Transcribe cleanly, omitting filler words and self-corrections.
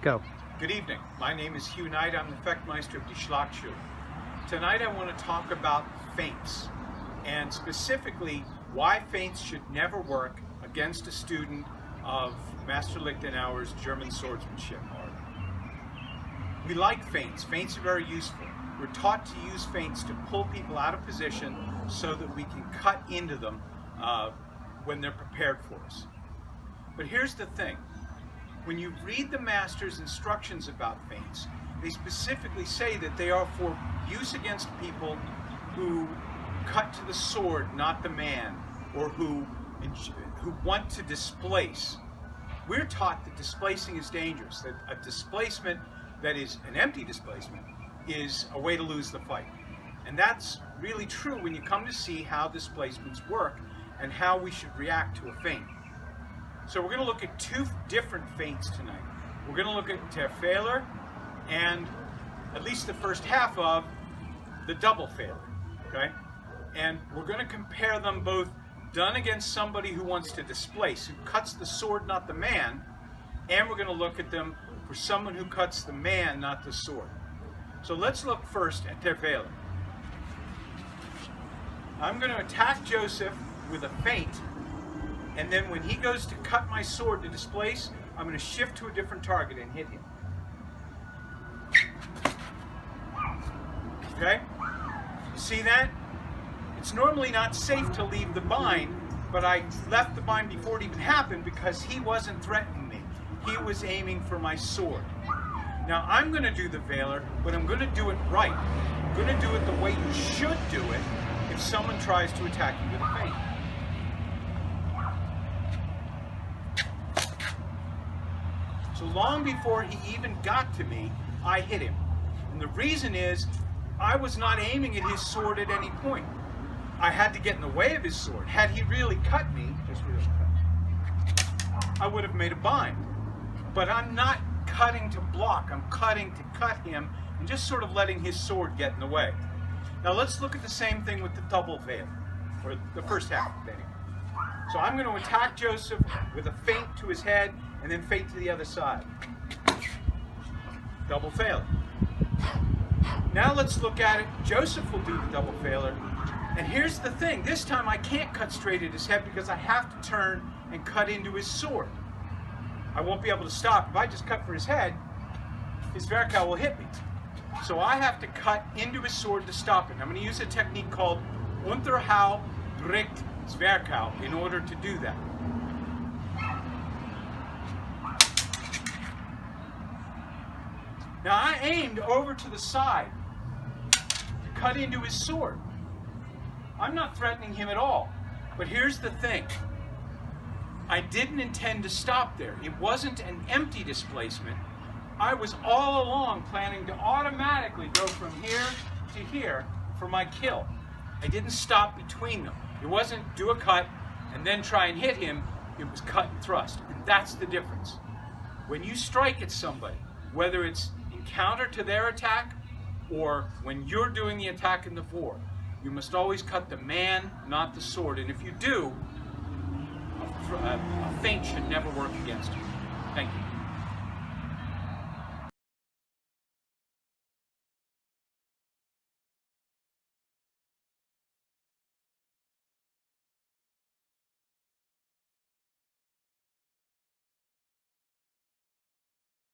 Go. Good evening. My name is Hugh Knight. I'm the Fechtmeister of the Schlachtschule. Tonight I want to talk about feints, and specifically why feints should never work against a student of Master Liechtenauer's German swordsmanship art. We like feints. Feints are very useful. We're taught to use feints to pull people out of position so that we can cut into them when they're prepared for us. But here's the thing. When you read the master's instructions about feints, they specifically say that they are for use against people who cut to the sword, not the man, or who want to displace. We're taught that displacing is dangerous, that a displacement that is an empty displacement is a way to lose the fight. And that's really true when you come to see how displacements work and how we should react to a feint. So we're going to look at two different feints tonight. We're going to look at der Fehler and at least the first half of the double Fehler, okay? And we're going to compare them both done against somebody who wants to displace, who cuts the sword, not the man, and we're going to look at them for someone who cuts the man, not the sword. So let's look first at der Fehler. I'm going to attack Joseph with a feint, and then when he goes to cut my sword to displace, I'm going to shift to a different target and hit him. Okay? See that? It's normally not safe to leave the bind, but I left the bind before it even happened because he wasn't threatening me. He was aiming for my sword. Now I'm going to do the Fehler, but I'm going to do it right. I'm going to do it the way you should do it if someone tries to attack you with a feint. So long before he even got to me, I hit him. And the reason is, I was not aiming at his sword at any point. I had to get in the way of his sword. Had he really cut me, I would have made a bind. But I'm not cutting to block, I'm cutting to cut him and just sort of letting his sword get in the way. Now let's look at the same thing with the double Fehler, or the first half of it anyway. So I'm going to attack Joseph with a feint to his head and then feint to the other side. Double Fehler. Now let's look at it. Joseph will do the double Fehler. And here's the thing. This time I can't cut straight at his head because I have to turn and cut into his sword. I won't be able to stop. If I just cut for his head, his Schwertkow will hit me. So I have to cut into his sword to stop it. I'm going to use a technique called unharmed Schwertkow in order to do that. Now I aimed over to the side to cut into his sword. I'm not threatening him at all. But here's the thing. I didn't intend to stop there. It wasn't an empty displacement. I was all along planning to automatically go from here to here for my kill. I didn't stop between them. It wasn't do a cut and then try and hit him. It was cut and thrust. And that's the difference. When you strike at somebody, whether it's in counter to their attack or when you're doing the attack in the vor, you must always cut the man, not the sword. And if you do, a feint should never work against you. Thank you.